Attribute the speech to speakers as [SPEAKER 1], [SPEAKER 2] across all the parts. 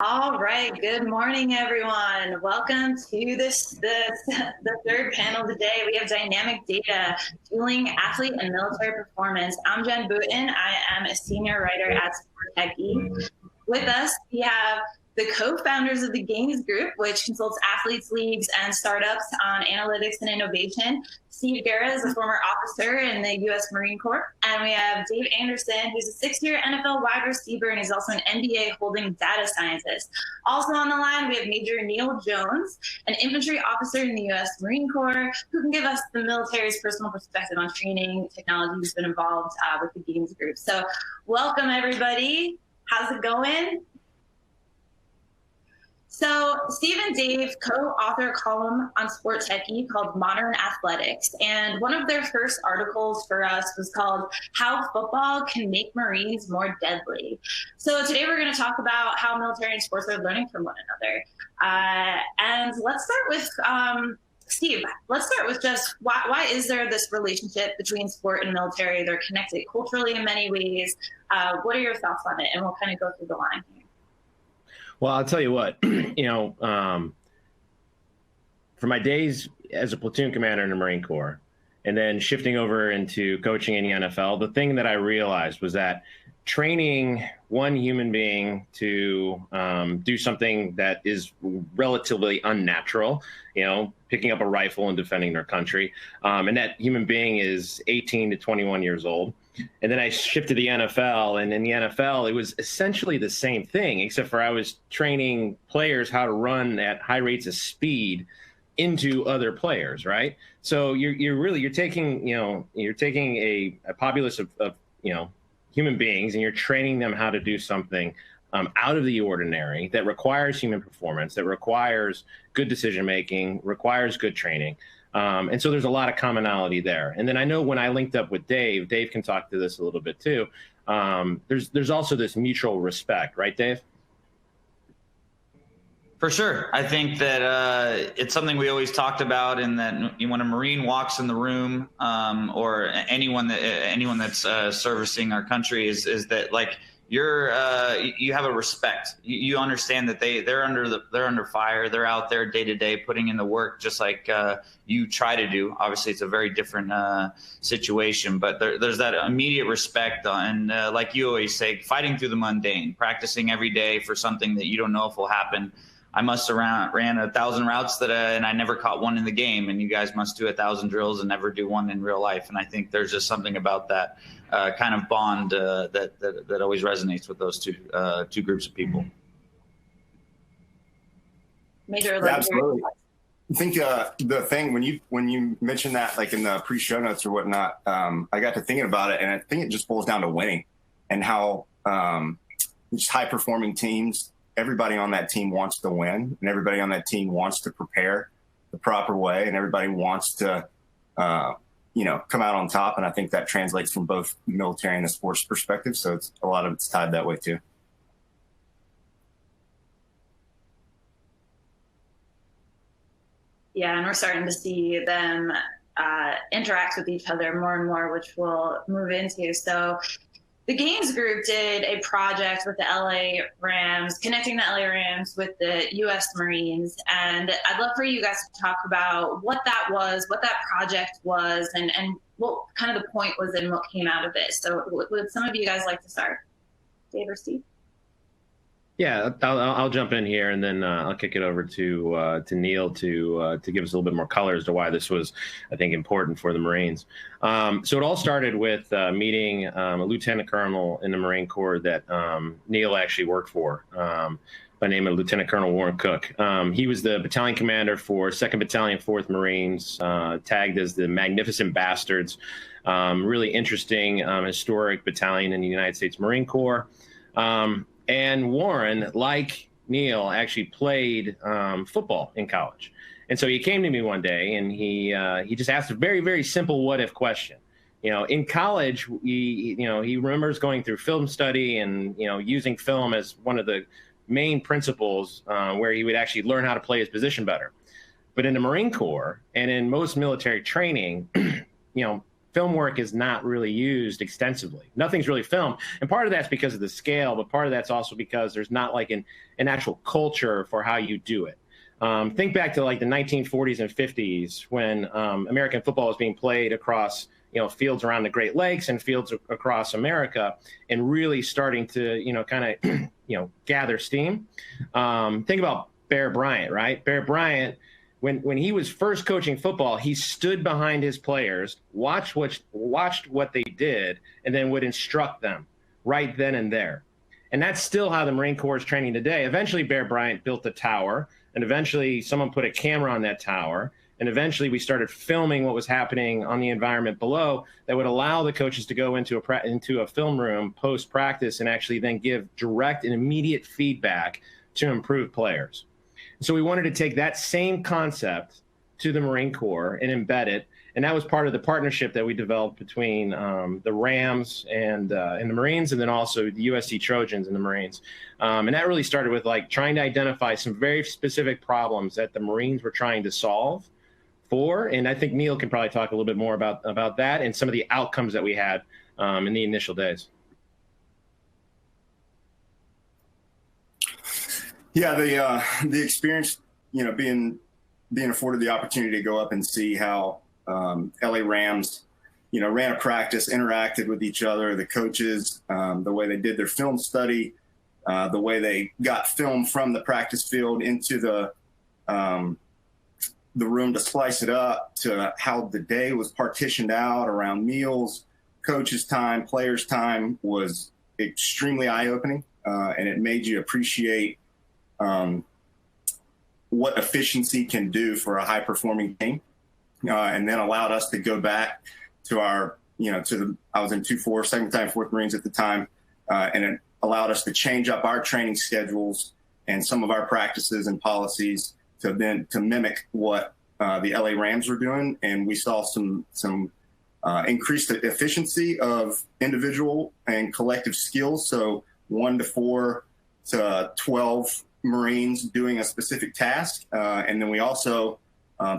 [SPEAKER 1] All right. Good morning, everyone. Welcome to the third panel today. We have dynamic data fueling athlete and military performance. I'm Jen Booten. I am a senior writer at SportTechie. With us, we have the co-founders of the Games Group, which consults athletes, leagues, and startups on analytics and innovation. Steve Gera is a former officer in the U.S. Marine Corps. And we have Dave Anderson, who's a six-year NFL wide receiver, and he's also an MBA holding data scientist. Also on the line, we have Major Neal Jones, an infantry officer in the U.S. Marine Corps, who can give us the military's personal perspective on training technology who's been involved with the Games Group. So welcome, everybody. How's it going? So Steve and Dave co-author a column on SportTechie called Modern Athletics. And one of their first articles for us was called How Football Can Make Marines More Deadly. So today we're going to talk about how military and sports are learning from one another. And let's start with Steve, let's start with just why is there this relationship between sport and military? They're connected culturally in many ways. What are your thoughts on it? And we'll kind of go through the line here.
[SPEAKER 2] Well, I'll tell you what, for my days as a platoon commander in the Marine Corps and then shifting over into coaching in the NFL, the thing that I realized was that training one human being to do something that is relatively unnatural, picking up a rifle and defending their country, and that human being is 18 to 21 years old. And then I shifted to the NFL, and in the NFL, it was essentially the same thing, except for I was training players how to run at high rates of speed into other players, right? So you're taking a populace of human beings, and you're training them how to do something out of the ordinary that requires human performance, that requires good decision making, requires good training. And so there's a lot of commonality there. And then I know when I linked up with Dave can talk to this a little bit too. There's also this mutual respect, right, Dave?
[SPEAKER 3] For sure. I think that it's something we always talked about, in that when a Marine walks in the room, or anyone that's servicing our country, is that like you have a respect. You understand that they're under fire. They're out there day to day putting in the work, just like you try to do. Obviously, it's a very different situation, but there's that immediate respect, and like you always say, fighting through the mundane, practicing every day for something that you don't know if will happen. I must have ran 1,000 routes and I never caught one in the game, and you guys must do 1,000 drills and never do one in real life. And I think there's just something about that kind of bond that always resonates with those two groups of people.
[SPEAKER 1] Major,
[SPEAKER 4] absolutely. I think the thing when you mentioned that, like in the pre-show notes or whatnot, I got to thinking about it, and I think it just boils down to winning, and how just high performing teams. Everybody on that team wants to win, and everybody on that team wants to prepare the proper way, and everybody wants to, come out on top. And I think that translates from both the military and the sports perspective. So a lot of it's tied that way too.
[SPEAKER 1] Yeah, and we're starting to see them interact with each other more and more, which we'll move into. So the Games Group did a project with the LA Rams, connecting the LA Rams with the U.S. Marines. And I'd love for you guys to talk about what that was, what that project was, and what kind of the point was and what came out of it. So would some of you guys like to start? Dave or Steve?
[SPEAKER 2] Yeah, I'll jump in here, and then I'll kick it over to Neal to give us a little bit more color as to why this was, I think, important for the Marines. So it all started with meeting a lieutenant colonel in the Marine Corps that Neal actually worked for, by name of Lieutenant Colonel Warren Cook. He was the battalion commander for 2nd Battalion, 4th Marines, tagged as the Magnificent Bastards. Really interesting, historic battalion in the United States Marine Corps. And Warren, like Neal, actually played football in college. And so he came to me one day, and he just asked a very, very simple what-if question. In college, he remembers going through film study and, using film as one of the main principles where he would actually learn how to play his position better. But in the Marine Corps and in most military training, film work is not really used extensively. Nothing's really filmed. And part of that's because of the scale, but part of that's also because there's not like an actual culture for how you do it. Think back to like the 1940s and 50s when American football was being played across, fields around the Great Lakes and fields across America, and really starting to, kind of, gather steam. Think about Bear Bryant, right? Bear Bryant, when he was first coaching football, he stood behind his players, watched what they did, and then would instruct them right then and there. And that's still how the Marine Corps is training today. Eventually, Bear Bryant built a tower, and eventually someone put a camera on that tower. And eventually we started filming what was happening on the environment below that would allow the coaches to go into a film room post-practice and actually then give direct and immediate feedback to improve players. So we wanted to take that same concept to the Marine Corps and embed it. And that was part of the partnership that we developed between the Rams and the Marines, and then also the USC Trojans and the Marines. And that really started with like trying to identify some very specific problems that the Marines were trying to solve for. And I think Neal can probably talk a little bit more about that and some of the outcomes that we had in the initial days.
[SPEAKER 4] Yeah, the experience, being afforded the opportunity to go up and see how LA Rams, ran a practice, interacted with each other, the coaches, the way they did their film study, the way they got film from the practice field into the room to splice it up, to how the day was partitioned out around meals, coaches' time, players' time, was extremely eye-opening, and it made you appreciate what efficiency can do for a high-performing team, and then allowed us to go back to our, I was in 2-4, 2nd Battalion, 4th Marines at the time, and it allowed us to change up our training schedules and some of our practices and policies to mimic what the LA Rams were doing. And we saw some increased efficiency of individual and collective skills. So 1 to 4 to 12 Marines doing a specific task. And then we also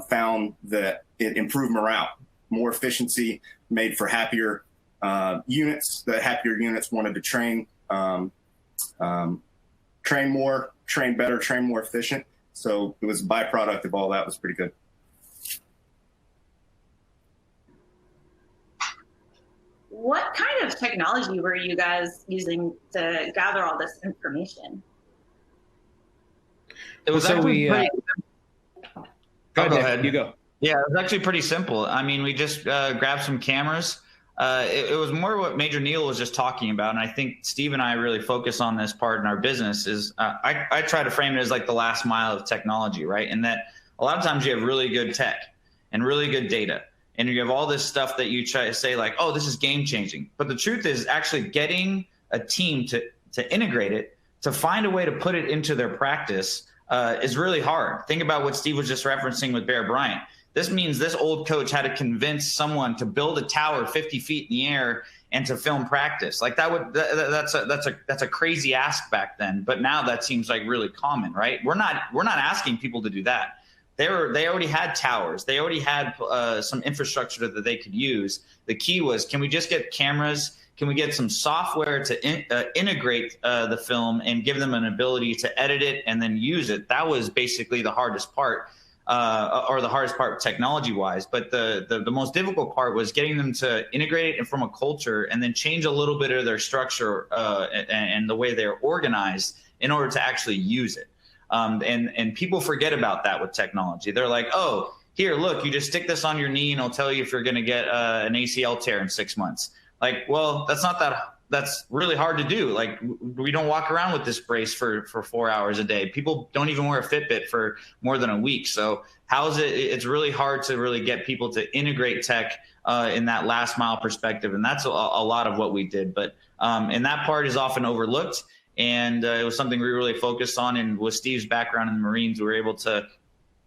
[SPEAKER 4] found that it improved morale, more efficiency, made for happier units. The happier units wanted to train more, train better, train more efficient. So it was a byproduct of all that. Was pretty good.
[SPEAKER 1] What kind of technology were you guys using to gather all this information?
[SPEAKER 3] It was actually pretty...
[SPEAKER 2] Go ahead. You go.
[SPEAKER 3] Yeah, it was actually pretty simple. I mean, we just grabbed some cameras. It was more what Major Neal was just talking about, and I think Steve and I really focus on this part in our business. Is I try to frame it as like the last mile of technology, right? And that a lot of times you have really good tech and really good data, and you have all this stuff that you try to say like, oh, this is game changing. But the truth is actually getting a team to integrate it, to find a way to put it into their practice is really hard. Think about what Steve was just referencing with Bear Bryant. This means this old coach had to convince someone to build a tower 50 feet in the air and to film practice. Like that's a crazy ask back then, but now that seems like really common, right? We're not asking people to do that. They already had towers. They already had some infrastructure that they could use. The key was, can we just get cameras? Can we get some software to integrate the film and give them an ability to edit it and then use it? That was basically the hardest part. Or the hardest part technology-wise, but the most difficult part was getting them to integrate it from a culture and then change a little bit of their structure and the way they're organized in order to actually use it. And people forget about that with technology. They're like, oh, here, look, you just stick this on your knee and it'll tell you if you're going to get an ACL tear in 6 months. Like, well, that's really hard to do. Like, we don't walk around with this brace for 4 hours a day. People don't even wear a Fitbit for more than a week. So it's really hard to really get people to integrate tech in that last mile perspective. And that's a lot of what we did. But and that part is often overlooked. And it was something we really focused on. And with Steve's background in the Marines, we were able to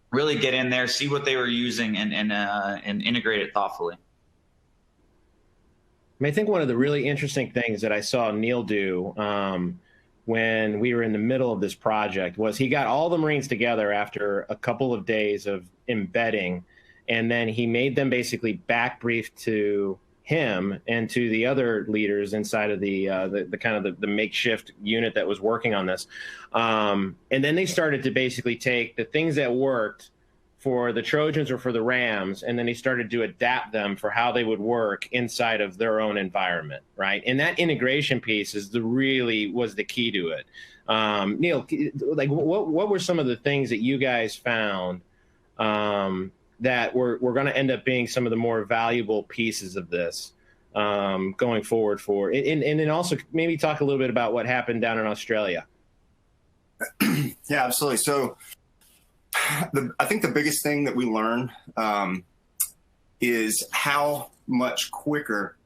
[SPEAKER 3] really get in there, see what they were using and integrate it thoughtfully.
[SPEAKER 2] I think one of the really interesting things that I saw Neal do when we were in the middle of this project was he got all the Marines together after a couple of days of embedding And then he made them basically back brief to him and to the other leaders inside of the kind of the makeshift unit that was working on this. And then they started to basically take the things that worked for the Trojans or for the Rams, and then he started to adapt them for how they would work inside of their own environment, right? And that integration piece was the key to it. Neal, like what were some of the things that you guys found that were going to end up being some of the more valuable pieces of this going forward and then also maybe talk a little bit about what happened down in Australia.
[SPEAKER 4] Yeah, absolutely. So I think the biggest thing that we learned is how much quicker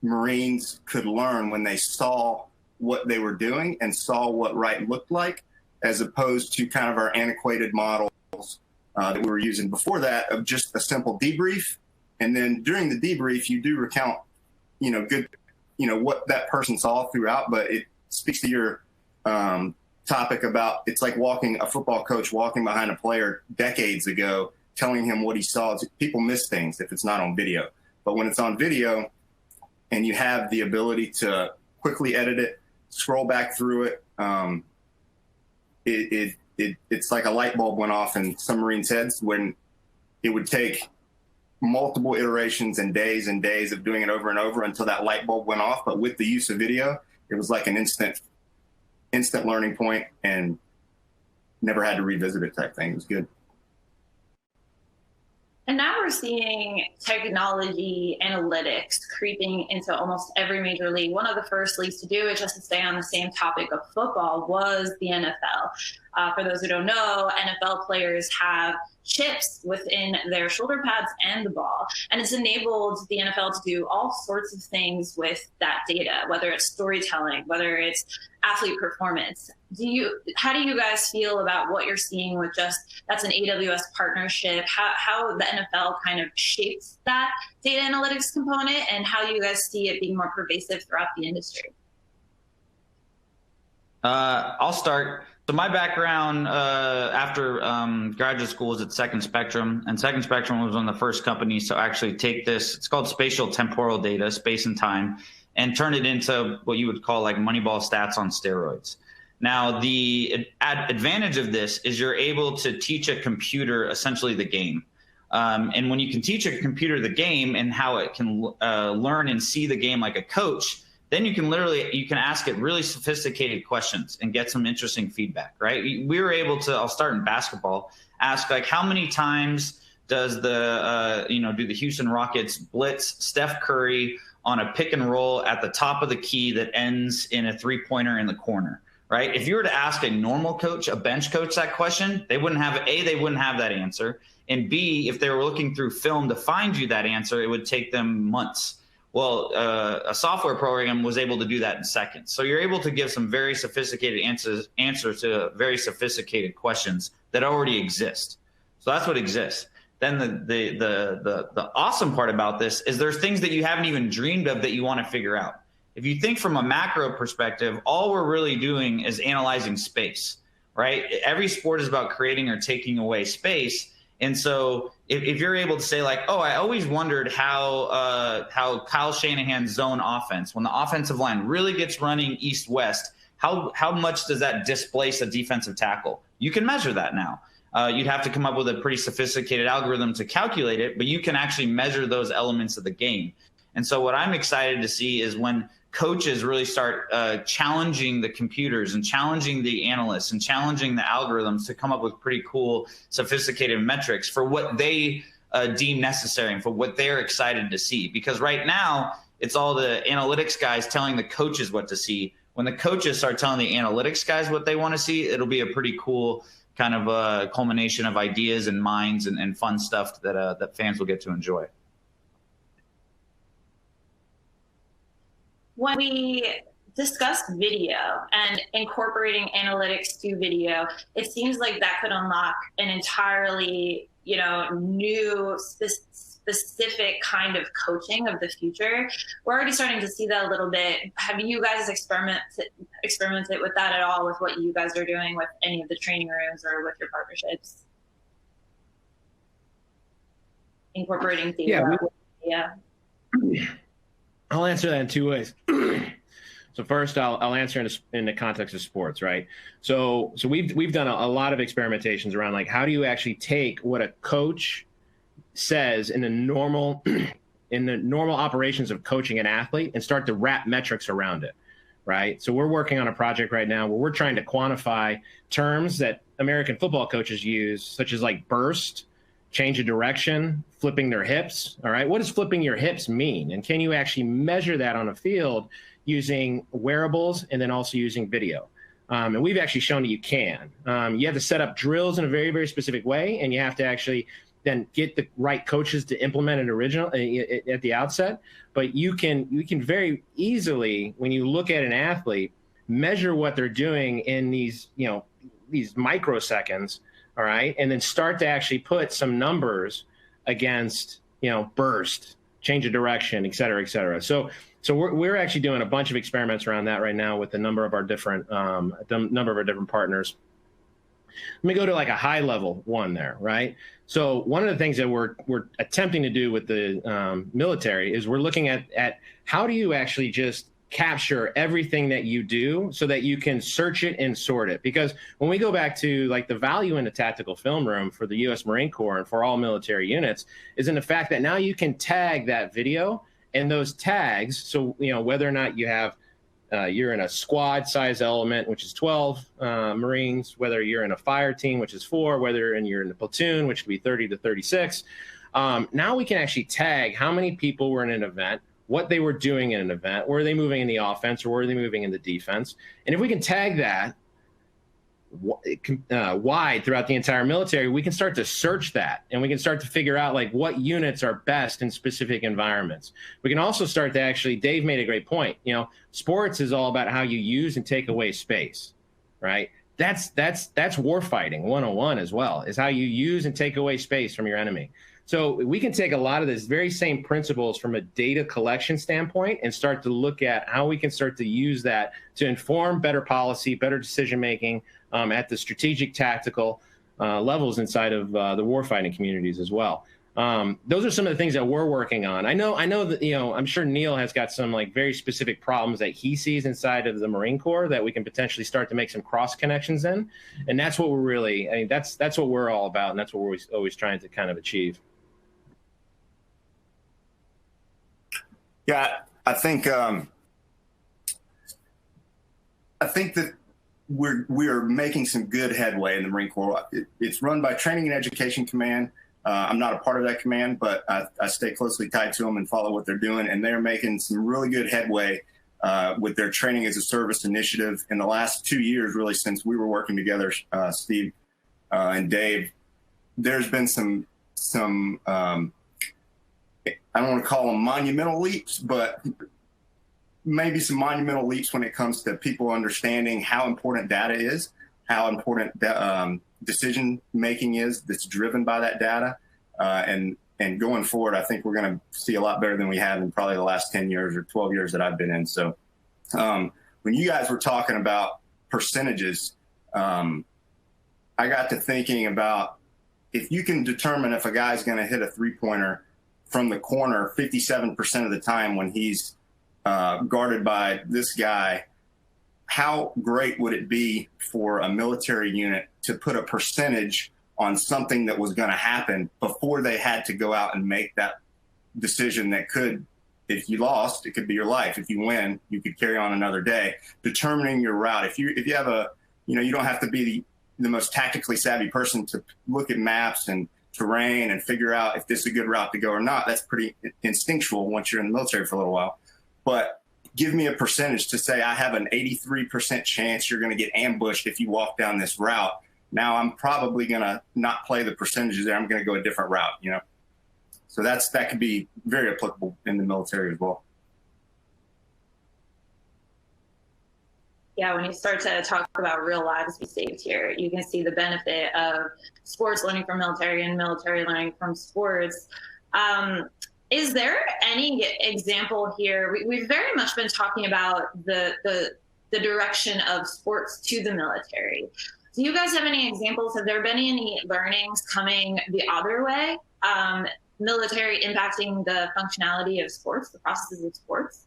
[SPEAKER 4] Marines could learn when they saw what they were doing and saw what right looked like, as opposed to kind of our antiquated models that we were using before that of just a simple debrief. And then during the debrief, you do recount, what that person saw throughout, but it speaks to your topic about it's like a football coach walking behind a player decades ago, telling him what he saw. People miss things if it's not on video, but when it's on video and you have the ability to quickly edit it, scroll back through it, it's like a light bulb went off in some Marines' heads when it would take multiple iterations and days of doing it over and over until that light bulb went off. But with the use of video, it was like an instant learning point and never had to revisit it type thing. It was good.
[SPEAKER 1] And now we're seeing technology analytics creeping into almost every major league. One of the first leagues to do it, just to stay on the same topic of football, was the NFL. For those who don't know, NFL players have chips within their shoulder pads and the ball. And it's enabled the NFL to do all sorts of things with that data, whether it's storytelling, whether it's athlete performance. How do you guys feel about what you're seeing with that's an AWS partnership, how the NFL kind of shapes that data analytics component, and how you guys see it being more pervasive throughout the industry?
[SPEAKER 3] I'll start. So my background after graduate school was at Second Spectrum, and Second Spectrum was one of the first companies to actually take this, it's called spatial temporal data, space and time, and turn it into what you would call like Moneyball stats on steroids. Now, the advantage of this is you're able to teach a computer essentially the game. And when you can teach a computer the game and how it can learn and see the game like a coach, then you can ask it really sophisticated questions and get some interesting feedback, right? We were able to, I'll start in basketball, ask like how many times does do the Houston Rockets blitz Steph Curry on a pick and roll at the top of the key that ends in a 3-pointer in the corner, right? If you were to ask a normal coach, a bench coach, that question, they wouldn't have that answer. And B, if they were looking through film to find you that answer, it would take them months. Well, a software program was able to do that in seconds. So you're able to give some very sophisticated answers to very sophisticated questions that already exist. So that's what exists. Then the awesome part about this is there's things that you haven't even dreamed of that you want to figure out. If you think from a macro perspective, all we're really doing is analyzing space, right? Every sport is about creating or taking away space. And so if you're able to say like, oh, I always wondered how Kyle Shanahan's zone offense, when the offensive line really gets running east-west, how much does that displace a defensive tackle? You can measure that now. You'd have to come up with a pretty sophisticated algorithm to calculate it, but you can actually measure those elements of the game. And so what I'm excited to see is when coaches really start challenging the computers and challenging the analysts and challenging the algorithms to come up with pretty cool, sophisticated metrics for what they deem necessary and for what they're excited to see. Because right now, it's all the analytics guys telling the coaches what to see. When the coaches start telling the analytics guys what they want to see, it'll be a pretty cool kind of culmination of ideas and minds and fun stuff that fans will get to enjoy.
[SPEAKER 1] When we discuss video and incorporating analytics to video, it seems like that could unlock an entirely, new specific kind of coaching of the future. We're already starting to see that a little bit. Have you guys experimented with that at all, with what you guys are doing with any of the training rooms or with your partnerships? incorporating data?
[SPEAKER 2] I'll answer that in two ways. So first, I'll answer in the context of sports, right? So we've done a lot of experimentations around like how do you actually take what a coach says in the normal operations of coaching an athlete and start to wrap metrics around it, right? So we're working on a project right now where we're trying to quantify terms that American football coaches use, such as like burst, change of direction, flipping their hips. All right, what does flipping your hips mean? And can you actually measure that on a field using wearables and then also using video? And we've actually shown that you can. You have to set up drills in a very, very specific way, and you have to actually then get the right coaches to implement it at the outset. But you can very easily, when you look at an athlete, measure what they're doing in these microseconds, all right, and then start to actually put some numbers against, burst, change of direction, et cetera, et cetera. So we're actually doing a bunch of experiments around that right now with a number of our different partners. Let me go to like a high level one there, right? So one of the things that we're attempting to do with the military is we're looking at how do you actually just capture everything that you do so that you can search it and sort it. Because when we go back to like the value in the tactical film room for the U.S. Marine Corps and for all military units is in the fact that now you can tag that video, and those tags, so whether or not you have you're in a squad size element, which is 12 Marines, whether you're in a fire team, which is 4, whether you're in a platoon, which could be 30 to 36. Now we can actually tag how many people were in an event, what they were doing in an event, were they moving in the offense or were they moving in the defense? And if we can tag that wide throughout the entire military, we can start to search that, and we can start to figure out like what units are best in specific environments. We can also start to actually, Dave made a great point, sports is all about how you use and take away space, right? That's warfighting 101 as well, is how you use and take away space from your enemy. So we can take a lot of this very same principles from a data collection standpoint and start to look at how we can start to use that to inform better policy, better decision-making at the strategic, tactical levels inside of the warfighting communities as well. Those are some of the things that we're working on. I know that, I'm sure Neal has got some like very specific problems that he sees inside of the Marine Corps that we can potentially start to make some cross connections in. And that's what we're really, that's what we're all about. And that's what we're always trying to kind of achieve.
[SPEAKER 4] Yeah, I think that we're making some good headway in the Marine Corps. It's run by Training and Education Command. I'm not a part of that command, but I stay closely tied to them and follow what they're doing. And they're making some really good headway with their Training as a Service initiative in the last 2 years, really, since we were working together, Steve and Dave. There's been some I don't want to call them monumental leaps, but maybe some monumental leaps when it comes to people understanding how important data is, how important decision making is that's driven by that data. And going forward, I think we're going to see a lot better than we have in probably the last 10 years or 12 years that I've been in. So when you guys were talking about percentages, I got to thinking about if you can determine if a guy's going to hit a three-pointer from the corner 57% of the time when he's guarded by this guy, how great would it be for a military unit to put a percentage on something that was going to happen before they had to go out and make that decision that could, if you lost, it could be your life. If you win, you could carry on another day. Determining your route. If you have a, you don't have to be the most tactically savvy person to look at maps and terrain and figure out if this is a good route to go or not. That's pretty instinctual once you're in the military for a little while. But give me a percentage to say I have an 83% chance you're going to get ambushed if you walk down this route. Now I'm probably going to not play the percentages there. I'm going to go a different route, So that could be very applicable in the military as well.
[SPEAKER 1] Yeah, when you start to talk about real lives be saved here, you can see the benefit of sports learning from military and military learning from sports. Is there any example here? We've very much been talking about the direction of sports to the military. Do you guys have any examples? Have there been any learnings coming the other way? military impacting the functionality of sports, the processes of sports?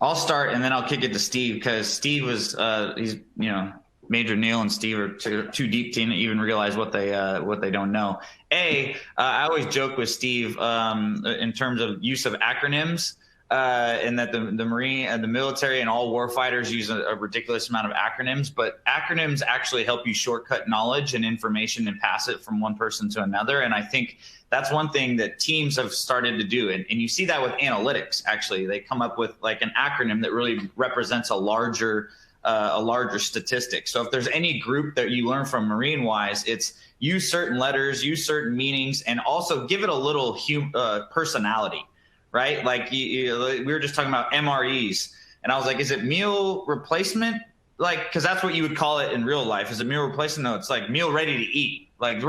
[SPEAKER 3] I'll start and then I'll kick it to Steve, because Steve was he's Major Neal and Steve are too deep to even realize what they don't know. I always joke with Steve in terms of use of acronyms, and that the Marine and the military and all warfighters use a ridiculous amount of acronyms, but acronyms actually help you shortcut knowledge and information and pass it from one person to another. And I think that's one thing that teams have started to do. And you see that with analytics, actually. They come up with like an acronym that really represents a larger statistic. So if there's any group that you learn from Marine wise, it's use certain letters, use certain meanings, and also give it a little personality, right? Like we were just talking about MREs, and I was like, is it meal replacement? Like, because that's what you would call it in real life. Is it meal replacement? No, it's like meal ready to eat. Like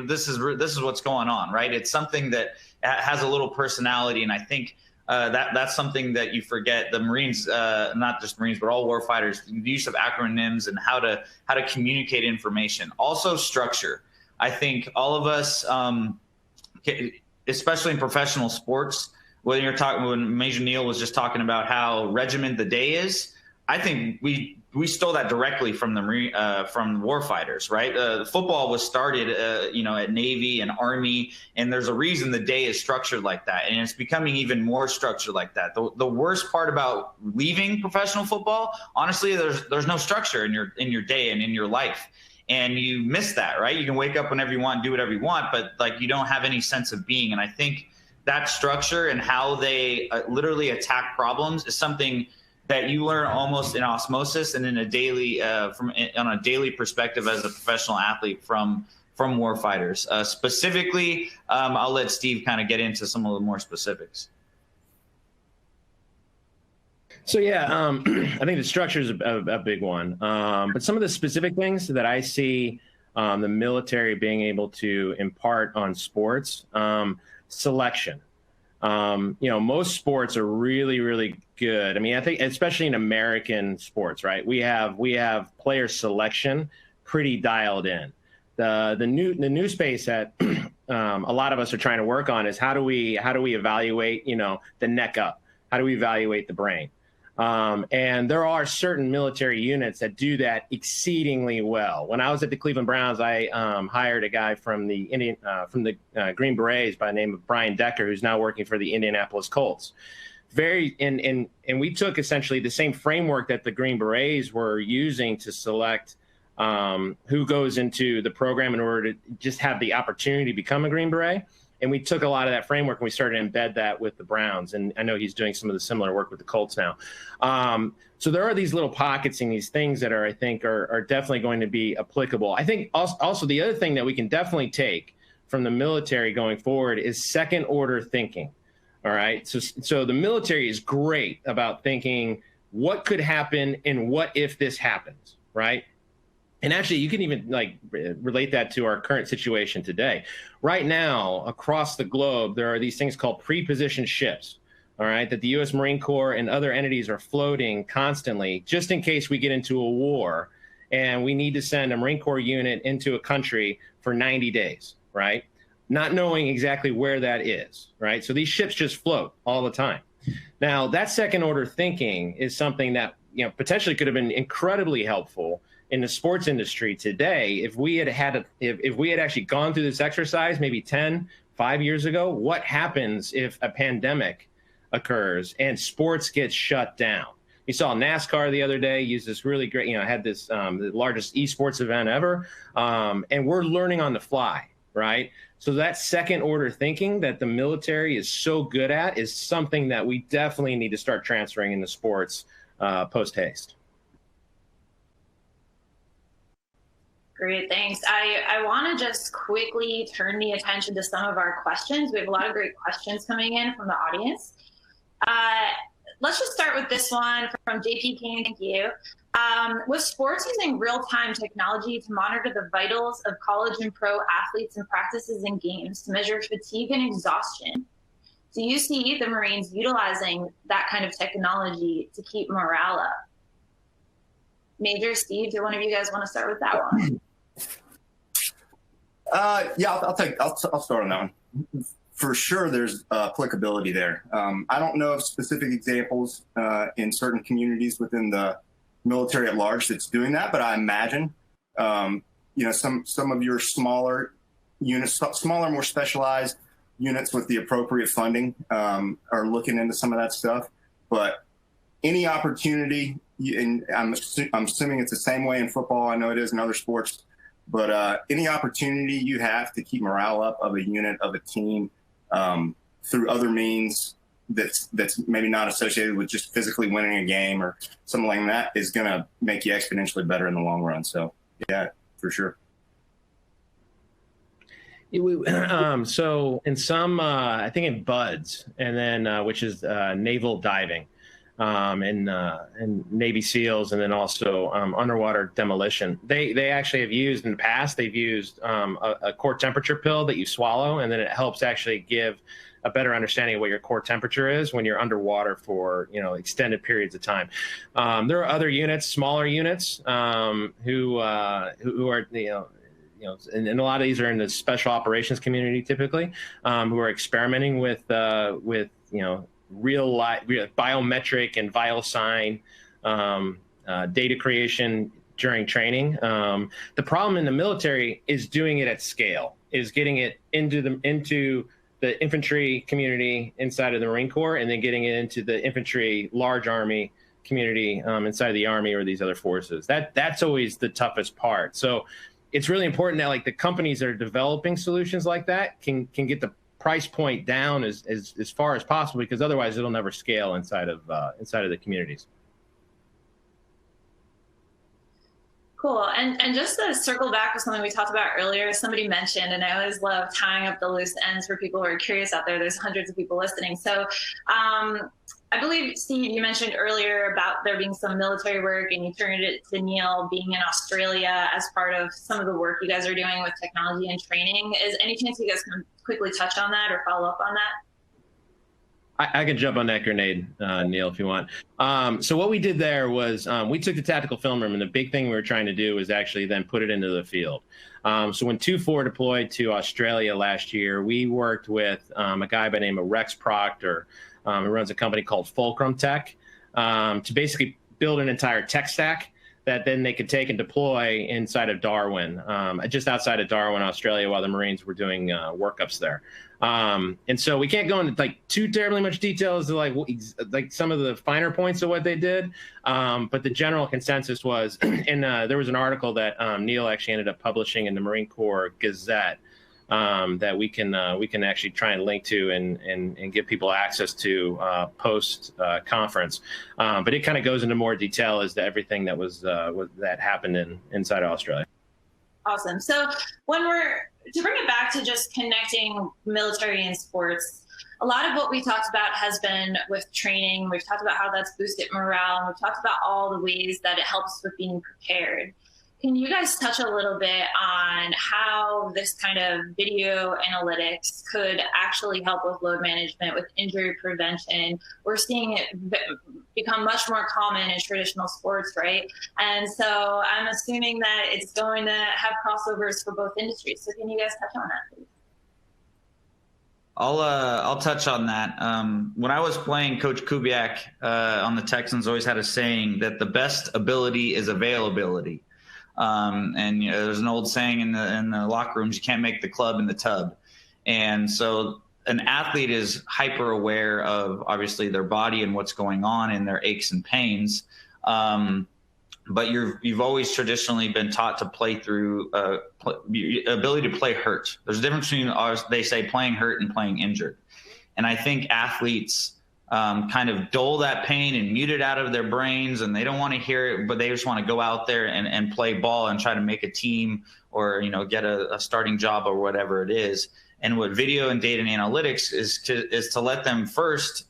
[SPEAKER 3] this is what's going on, right? It's something that has a little personality, and I think that's something that you forget. The Marines, not just Marines, but all warfighters, the use of acronyms and how to communicate information. Also, structure. I think all of us, especially in professional sports, when Major Neal was just talking about how regimented the day is, I think we stole that directly from the warfighters, right? Football was started, at Navy and Army, and there's a reason the day is structured like that, and it's becoming even more structured like that. The worst part about leaving professional football, honestly, there's no structure in your day and in your life, and you miss that, right? You can wake up whenever you want, do whatever you want, but like you don't have any sense of being. And I think that structure and how they literally attack problems is something that you learn almost in osmosis and in a daily, on a daily perspective as a professional athlete from warfighters. Specifically, I'll let Steve kind of get into some of the more specifics.
[SPEAKER 2] So yeah, I think the structure is a big one. But some of the specific things that I see the military being able to impart on sports, selection. Most sports are really, really good. I mean, I think especially in American sports, right? We have player selection pretty dialed in. The new space that a lot of us are trying to work on is how do we evaluate, the neck up? How do we evaluate the brain? And there are certain military units that do that exceedingly well. When I was at the Cleveland Browns, I hired a guy from the Green Berets by the name of Brian Decker, who's now working for the Indianapolis Colts. And we took essentially the same framework that the Green Berets were using to select who goes into the program in order to just have the opportunity to become a Green Beret. And we took a lot of that framework and we started to embed that with the Browns. And I know he's doing some of the similar work with the Colts now. So there are these little pockets and these things that I think are definitely going to be applicable. I think also the other thing that we can definitely take from the military going forward is second order thinking. All right. So the military is great about thinking what could happen and what if this happens, right? And actually, you can even relate that to our current situation today. Right now, across the globe, there are these things called pre-positioned ships, all right, that the U.S. Marine Corps and other entities are floating constantly just in case we get into a war and we need to send a Marine Corps unit into a country for 90 days, right? Not knowing exactly where that is, right? So these ships just float all the time. Now, that second order thinking is something that potentially could have been incredibly helpful in the sports industry today. If we had actually gone through this exercise maybe 5 years ago, what happens if a pandemic occurs and sports gets shut down? You saw NASCAR the other day use this really great, had this the largest esports event ever, and we're learning on the fly, right? So that second order thinking that the military is so good at is something that we definitely need to start transferring into sports post haste.
[SPEAKER 1] Great, thanks. I want to just quickly turn the attention to some of our questions. We have a lot of great questions coming in from the audience. Let's just start with this one from JP King. Thank you. With sports using real-time technology to monitor the vitals of college and pro athletes and practices and games to measure fatigue and exhaustion, do you see the Marines utilizing that kind of technology to keep morale up? Major, Steve, do one of you guys want to start with that one?
[SPEAKER 4] Yeah, I'll start on that one. For sure, there's applicability there. I don't know of specific examples in certain communities within the military at large that's doing that, but I imagine, some of your smaller units, smaller, more specialized units with the appropriate funding are looking into some of that stuff. But any opportunity, and I'm assuming it's the same way in football. I know it is in other sports, but any opportunity you have to keep morale up of a unit, of a team, through other means that's maybe not associated with just physically winning a game or something like that is going to make you exponentially better in the long run. So yeah, for sure.
[SPEAKER 2] So in some, I think in BUDS, and then which is naval diving, and Navy SEALs, and then also underwater demolition. They actually have used in the past. They've used a core temperature pill that you swallow, and then it helps actually give a better understanding of what your core temperature is when you're underwater for extended periods of time. There are other units, smaller units, who are and a lot of these are in the special operations community typically, who are experimenting with real life biometric and vital sign data creation during training. The problem in the military is doing it at scale, is getting it into the infantry community inside of the Marine Corps, and then getting it into the infantry large army community inside of the Army or these other forces. That's always the toughest part. So it's really important that the companies that are developing solutions like that can get the price point down as far as possible, because otherwise it'll never scale inside of the communities.
[SPEAKER 1] Cool. And just to circle back to something we talked about earlier, somebody mentioned, and I always love tying up the loose ends for people who are curious out there. There's hundreds of people listening. So I believe, Steve, you mentioned earlier about there being some military work, and you turned it to Neal being in Australia as part of some of the work you guys are doing with technology and training. Is any chance you guys can quickly touch on that or follow up on that?
[SPEAKER 2] I can jump on that grenade, Neal, if you want. So what we did there was we took the tactical film room, and the big thing we were trying to do was actually then put it into the field. So when 2-4 deployed to Australia last year, we worked with a guy by the name of Rex Proctor, who runs a company called Fulcrum Tech, to basically build an entire tech stack that then they could take and deploy inside of Darwin, just outside of Darwin, Australia, while the Marines were doing workups there. And so we can't go into too terribly much detail as to some of the finer points of what they did. But the general consensus was, and there was an article that Neal actually ended up publishing in the Marine Corps Gazette, that we can actually try and link to and give people access to post conference. But it kind of goes into more detail as to everything that that happened inside of Australia.
[SPEAKER 1] Awesome. So to bring it back to just connecting military and sports, a lot of what we talked about has been with training. We've talked about how that's boosted morale, and we've talked about all the ways that it helps with being prepared. Can you guys touch a little bit on how this kind of video analytics could actually help with load management, with injury prevention? We're seeing it become much more common in traditional sports, right? And so I'm assuming that it's going to have crossovers for both industries. So can you guys touch on that, please?
[SPEAKER 3] I'll touch on that. When I was playing, Coach Kubiak on the Texans always had a saying that the best ability is availability. And there's an old saying in the locker rooms, you can't make the club in the tub. And so an athlete is hyper aware of obviously their body and what's going on and their aches and pains. But you've always traditionally been taught to play through ability to play hurt. There's a difference between they say playing hurt and playing injured. And I think athletes kind of dull that pain and mute it out of their brains, and they don't want to hear it, but they just want to go out there and play ball and try to make a team or get a starting job or whatever it is. And what video and data and analytics is to let them first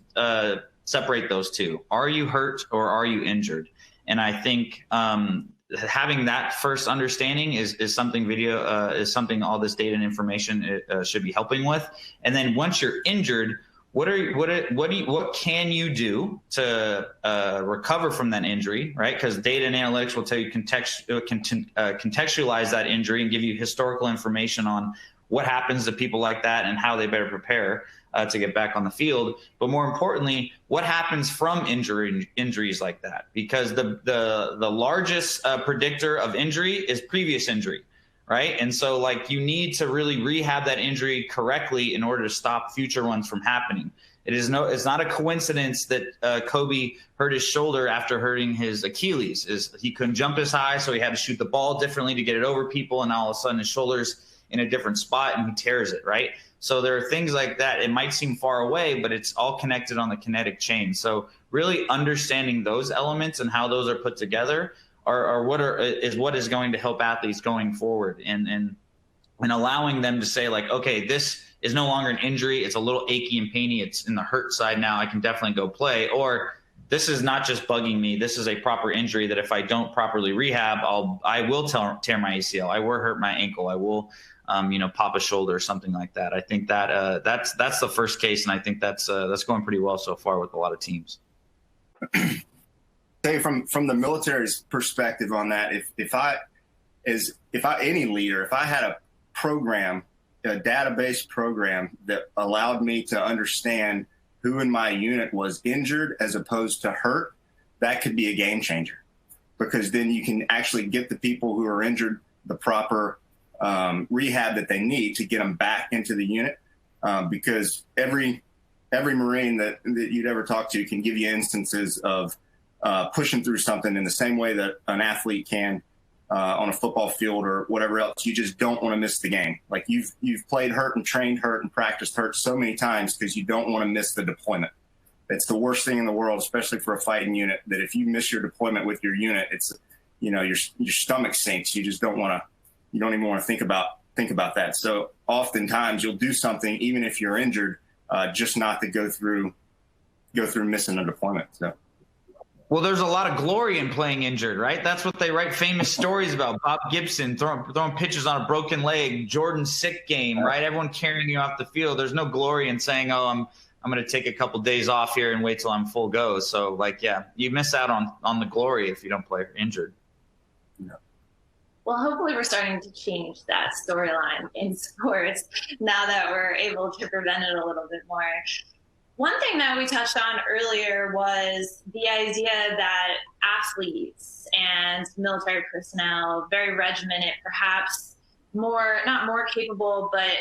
[SPEAKER 3] separate those two. Are you hurt or are you injured? And I think having that first understanding is something is something all this data and information should be helping with. And then once you're injured, what can you do to recover from that injury, right? Because data and analytics will tell you contextualize that injury and give you historical information on what happens to people like that and how they better prepare to get back on the field. But more importantly, what happens from injuries like that? Because the largest predictor of injury is previous injury, right? And so like you need to really rehab that injury correctly in order to stop future ones from happening. It's not a coincidence that Kobe hurt his shoulder after hurting his Achilles. He couldn't jump as high, so he had to shoot the ball differently to get it over people, and all of a sudden his shoulder's in a different spot and he tears it, right? So there are things like that. It might seem far away, but it's all connected on the kinetic chain. So really understanding those elements and how those are put together is what is going to help athletes going forward, and allowing them to say like, okay, this is no longer an injury. It's a little achy and painy. It's in the hurt side now. I can definitely go play. Or this is not just bugging me. This is a proper injury that if I don't properly rehab, I will tear my ACL. I will hurt my ankle. I will pop a shoulder or something like that. I think that that's the first case, and I think that's going pretty well so far with a lot of teams.
[SPEAKER 4] Say from the military's perspective on that, if I any leader, if I had a program, a database program that allowed me to understand who in my unit was injured as opposed to hurt, that could be a game changer, because then you can actually get the people who are injured the proper rehab that they need to get them back into the unit, because every Marine that you'd ever talk to can give you instances of pushing through something in the same way that an athlete can on a football field or whatever else. You just don't want to miss the game. Like you've played hurt and trained hurt and practiced hurt so many times because you don't want to miss the deployment. It's the worst thing in the world, especially for a fighting unit, that if you miss your deployment with your unit, it's, your stomach sinks. You just don't want to. You don't even want to think about that. So oftentimes you'll do something even if you're injured, just not to go through missing a deployment. So.
[SPEAKER 3] Well, there's a lot of glory in playing injured, right? That's what they write famous stories about. Bob Gibson throwing pitches on a broken leg, Jordan's sick game, right? Everyone carrying you off the field. There's no glory in saying, oh, I'm going to take a couple days off here and wait till I'm full go. So like, yeah, you miss out on the glory if you don't play injured.
[SPEAKER 4] No.
[SPEAKER 1] Well, hopefully we're starting to change that storyline in sports now that we're able to prevent it a little bit more. One thing that we touched on earlier was the idea that athletes and military personnel, very regimented, perhaps not more capable, but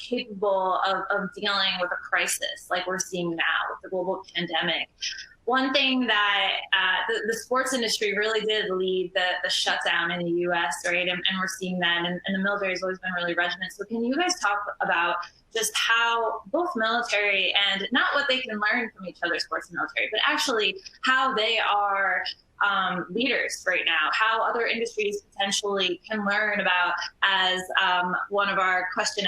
[SPEAKER 1] capable of dealing with a crisis like we're seeing now with the global pandemic. One thing that the sports industry really did lead the shutdown in the U.S., right? And we're seeing that, and the military has always been really regimented. So can you guys talk about just how both military and not what they can learn from each other, sports and military, but actually how they are leaders right now, how other industries potentially can learn about, as one of our question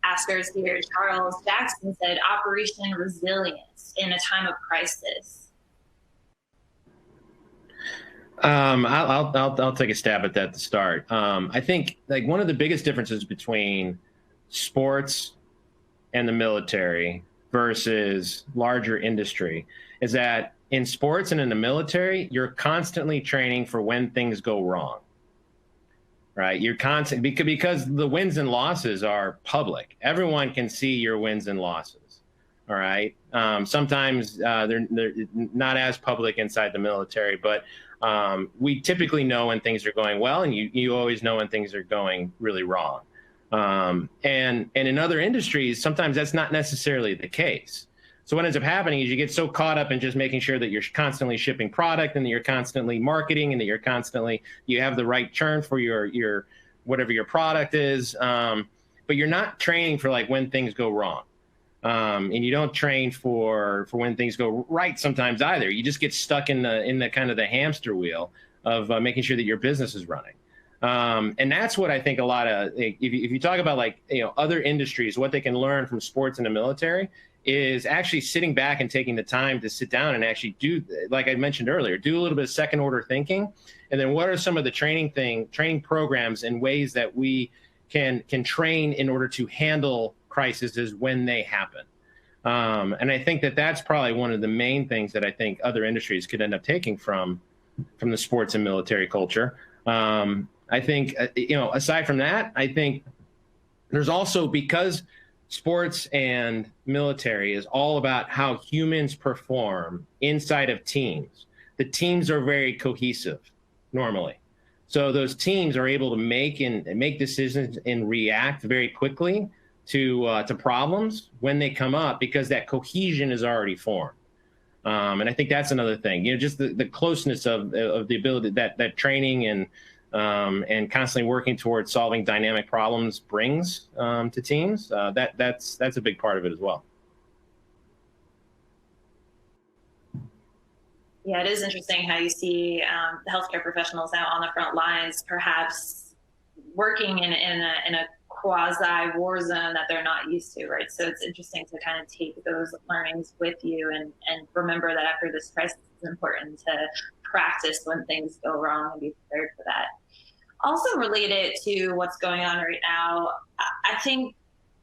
[SPEAKER 1] askers here, Charles Jackson, said, Operation Resilience in a time of crisis.
[SPEAKER 2] I'll take a stab at that to start. I think like one of the biggest differences between sports and the military versus larger industry is that in sports and in the military, you're constantly training for when things go wrong, right? You're constantly, because the wins and losses are public. Everyone can see your wins and losses. All right. Sometimes they're not as public inside the military, but we typically know when things are going well, and you always know when things are going really wrong. And in other industries, sometimes that's not necessarily the case. So what ends up happening is you get so caught up in just making sure that you're constantly shipping product and that you're constantly marketing and that you have the right churn for your whatever your product is. But you're not training for like when things go wrong. And you don't train for when things go right sometimes either. You just get stuck in the kind of the hamster wheel of making sure that your business is running. And that's what I think a lot of, if you talk about like, other industries, what they can learn from sports and the military is actually sitting back and taking the time to sit down and actually do, like I mentioned earlier, do a little bit of second order thinking. And then what are some of the training programs and ways that we can train in order to handle crises when they happen. And I think that that's probably one of the main things that I think other industries could end up taking from the sports and military culture. I think, aside from that, I think there's also, because sports and military is all about how humans perform inside of teams, the teams are very cohesive normally. So those teams are able to make decisions and react very quickly to problems when they come up, because that cohesion is already formed. And I think that's another thing, just the closeness of the ability that training and constantly working towards solving dynamic problems brings to teams. That's a big part of it as well.
[SPEAKER 1] Yeah, it is interesting how you see the healthcare professionals now on the front lines, perhaps working in a quasi war zone that they're not used to, right? So it's interesting to kind of take those learnings with you and remember that after this crisis, it's important to practice when things go wrong and be prepared for that. Also related to what's going on right now, I think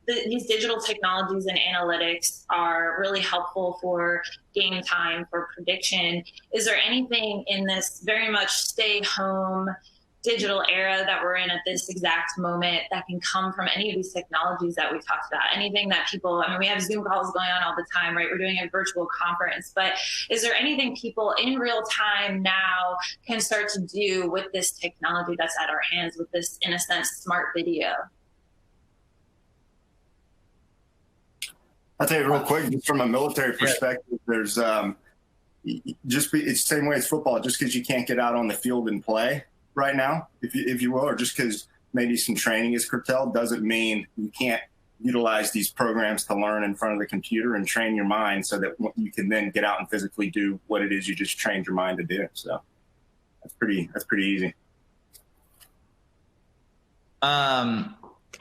[SPEAKER 1] these digital technologies and analytics are really helpful for game time, for prediction. Is there anything in this very much stay home digital era that we're in at this exact moment that can come from any of these technologies that we talked about? Anything that people, we have Zoom calls going on all the time, right? We're doing a virtual conference, but is there anything people in real time now can start to do with this technology that's at our hands, with this, in a sense, smart video?
[SPEAKER 4] I'll tell you real quick, just from a military perspective, there's it's the same way as football. Just because you can't get out on the field and play right now, if you will, or just because maybe some training is curtailed, doesn't mean you can't utilize these programs to learn in front of the computer and train your mind so that you can then get out and physically do what it is you just trained your mind to do. So that's pretty easy.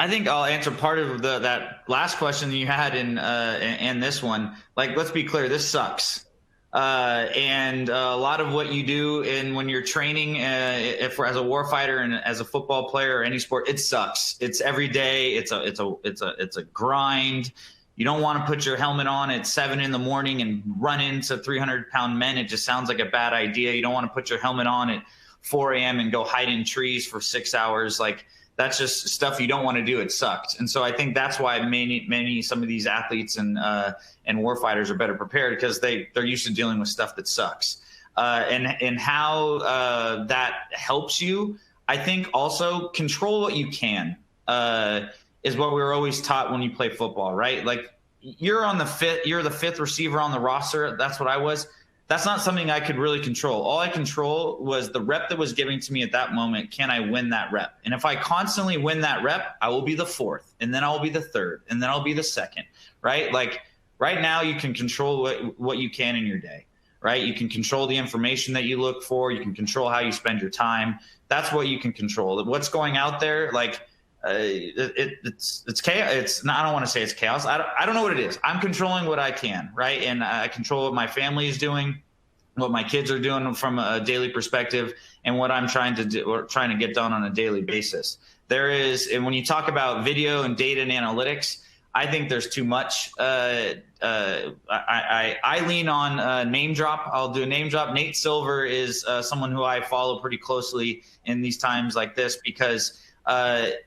[SPEAKER 3] I think I'll answer part of that last question that you had in this one. Like, let's be clear, this sucks. And a lot of what you do when you're training, if as a warfighter and as a football player or any sport, it sucks. It's every day. It's a grind. You don't want to put your helmet on at 7 a.m. and run into 300-pound men. It just sounds like a bad idea. You don't want to put your helmet on at 4 a.m. and go hide in trees for 6 hours. Like, that's just stuff you don't want to do. It sucked. And so I think that's why some of these athletes and warfighters are better prepared, because they're used to dealing with stuff that sucks. And how that helps you, I think also control what you can is what we were always taught when you play football, right? Like, you're the fifth receiver on the roster. That's what I was. That's not something I could really control. All I control was the rep that was given to me at that moment. Can I win that rep? And if I constantly win that rep, I will be the fourth, and then I'll be the third, and then I'll be the second, right? Like, right now you can control what you can in your day, right? You can control the information that you look for. You can control how you spend your time. That's what you can control. What's going out there, like, it's chaos. I don't want to say it's chaos. I don't know what it is. I'm controlling what I can, right? And I control what my family is doing, what my kids are doing from a daily perspective, and what I'm trying to do or trying to get done on a daily basis. And when you talk about video and data and analytics, I think there's too much. I lean on name drop. I'll do a name drop. Nate Silver is someone who I follow pretty closely in these times like this, because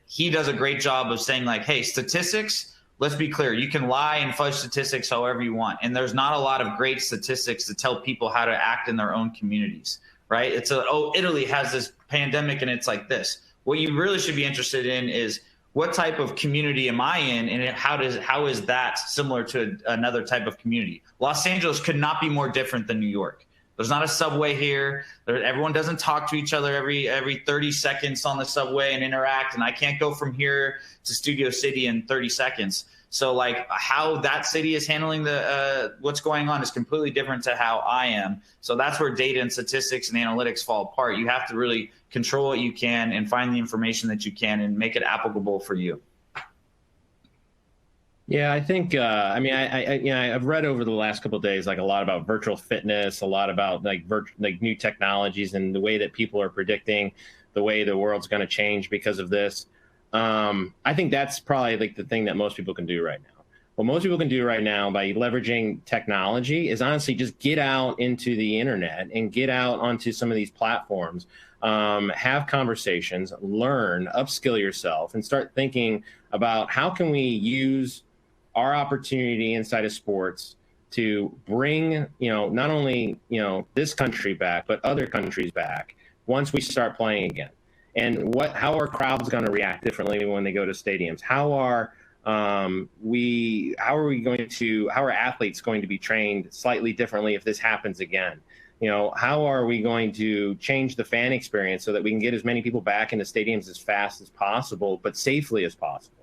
[SPEAKER 3] he does a great job of saying, like, hey, statistics, let's be clear. You can lie and fudge statistics however you want. And there's not a lot of great statistics to tell people how to act in their own communities, right? Italy has this pandemic and it's like this. What you really should be interested in is, what type of community am I in, and how is that similar to another type of community? Los Angeles could not be more different than New York. There's not a subway here. Everyone doesn't talk to each other every 30 seconds on the subway and interact. And I can't go from here to Studio City in 30 seconds. So, like, how that city is handling what's going on is completely different to how I am. So that's where data and statistics and analytics fall apart. You have to really control what you can and find the information that you can and make it applicable for you.
[SPEAKER 2] Yeah, I think, I've read over the last couple of days, like, a lot about virtual fitness, a lot about like new technologies and the way that people are predicting the way the world's going to change because of this. I think that's probably like the thing that most people can do right now. What most people can do right now by leveraging technology is honestly just get out into the internet and get out onto some of these platforms, have conversations, learn, upskill yourself, and start thinking about how can we use our opportunity inside of sports to bring, not only, this country back, but other countries back once we start playing again. And how are crowds going to react differently when they go to stadiums? How are athletes going to be trained slightly differently if this happens again? How are we going to change the fan experience so that we can get as many people back into stadiums as fast as possible, but safely as possible?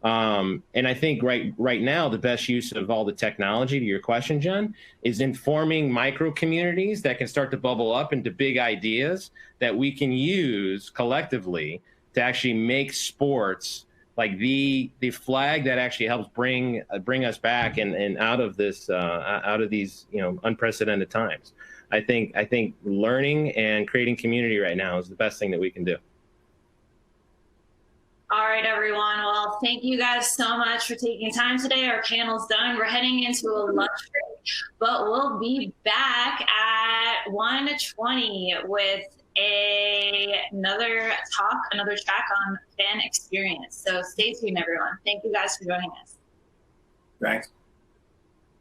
[SPEAKER 2] And I think right now, the best use of all the technology, to your question, Jen, is informing micro communities that can start to bubble up into big ideas that we can use collectively to actually make sports like the flag that actually helps bring us back and out of these unprecedented times. I think learning and creating community right now is the best thing that we can do.
[SPEAKER 1] All right, everyone. Well, thank you guys so much for taking time today. Our panel's done. We're heading into a lunch break, but we'll be back at 1:20 with another track on fan experience. So stay tuned, everyone. Thank you guys for joining us.
[SPEAKER 4] Thanks.